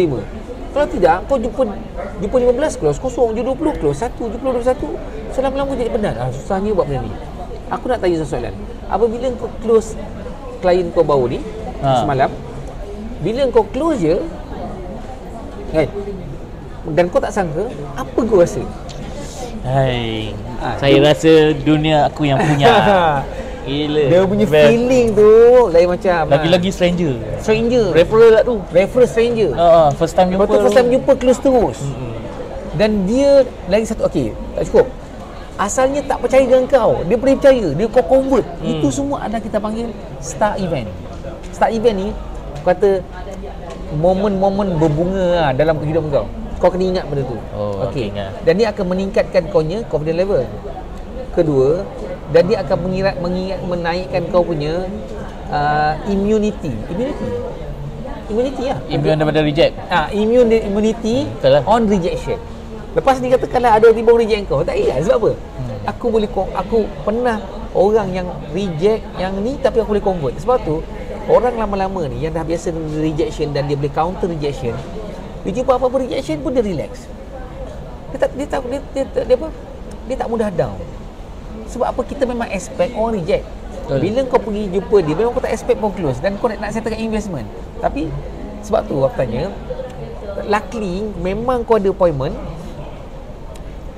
5. Kalau tidak, kau jumpa 15 close, kosong je 20 close, 1 je 21. So lama-lama jadi penat. Susahnya buat benda ni. Aku nak tanya soalan. Apabila kau close klien kau baru ni semalam, bila kau close je kan, dan kau tak sangka, apa kau rasa? Hai, saya rasa dunia aku yang punya. Gila. Dia punya feeling tu lain macam. Lagi-lagi stranger. Referral lah tu. Referral stranger. First time jumpa. First time jumpa close terus. Dan dia lagi satu, okey, tak cukup. Asalnya tak percaya dengan kau, dia boleh percaya, dia kau convert. Itu semua adalah kita panggil star event. Star event ni kata momen-momen berbunga dalam kehidupan kau. Kau kena ingat benda tu. Okey. Dan dia akan meningkatkan kau punya confidence level. Kedua, dan dia akan menaikkan kau punya immunity lah. Immune daripada reject. Immunity on rejection. Lepas ni katakanlah ada tiba reject kau, tak payah. Sebab apa? Aku pernah orang yang reject yang ni, tapi aku boleh convert. Sebab tu orang lama-lama ni yang dah biasa dengan rejection dan dia boleh counter rejection, dia jumpa apa-apa rejection pun dia relax. Dia tak mudah down. Sebab apa? Kita memang expect orang reject. Bila kau pergi jumpa dia, memang kau tak expect kau close dan kau nak settlekan investment. Tapi sebab tu aku tanya, luckily memang kau ada appointment.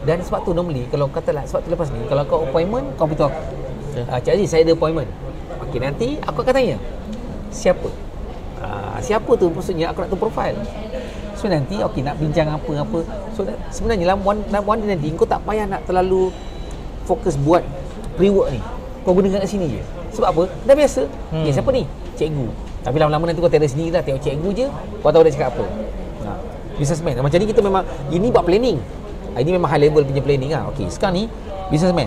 Dan sebab tu normally kalau katalah, sebab tu lepas ni kalau kau appointment, kau beritahu aku, Cik Aziz, saya ada appointment. Okey, nanti aku akan tanya siapa. Siapa tu maksudnya aku nak tahu profile. So nanti okey nak bincang apa-apa. So sebenarnya dalam one day nanti kau tak payah nak terlalu fokus buat pre-work ni. Kau gunakan kat sini je. Sebab apa? Dah biasa. Siapa ni? Cikgu. Tapi lama-lama nanti kau tell sendiri lah, tengok cikgu je, kau tahu dia cakap apa. Businessman. Macam ni kita memang, ini buat planning. Ini memang high level punya planning lah. Okey, sekarang ni businessman.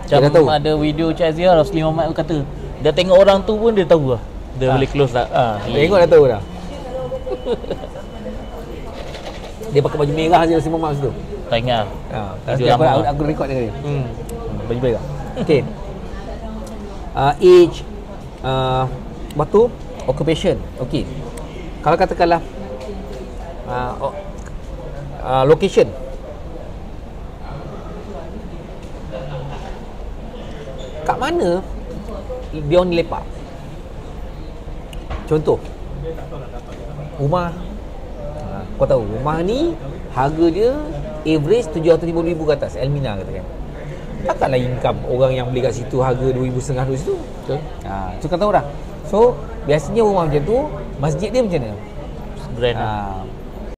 Macam dah tahu. Ada video Cik Aziz Rosli Muhammad kata, dia tengok orang tu pun dia tahu lah. Dia boleh close tak. Tengok dah tahu dah. Dia pakai baju merah je Rosli Muhammad tu. Tak ingat. Aku record dia tadi. Baju merah. Okey. Age, waktu, occupation. Okey. Kalau katakanlah location. Kat mana dia orang lepak? Contoh, rumah, kau tahu rumah ni harga dia average 750,000 ke atas, Elmina katakan. Takkanlah income orang yang beli kat situ harga 2,500 tu. Betul. So kau tahu dah. So biasanya rumah macam tu, masjid dia macam mana? Sederhana.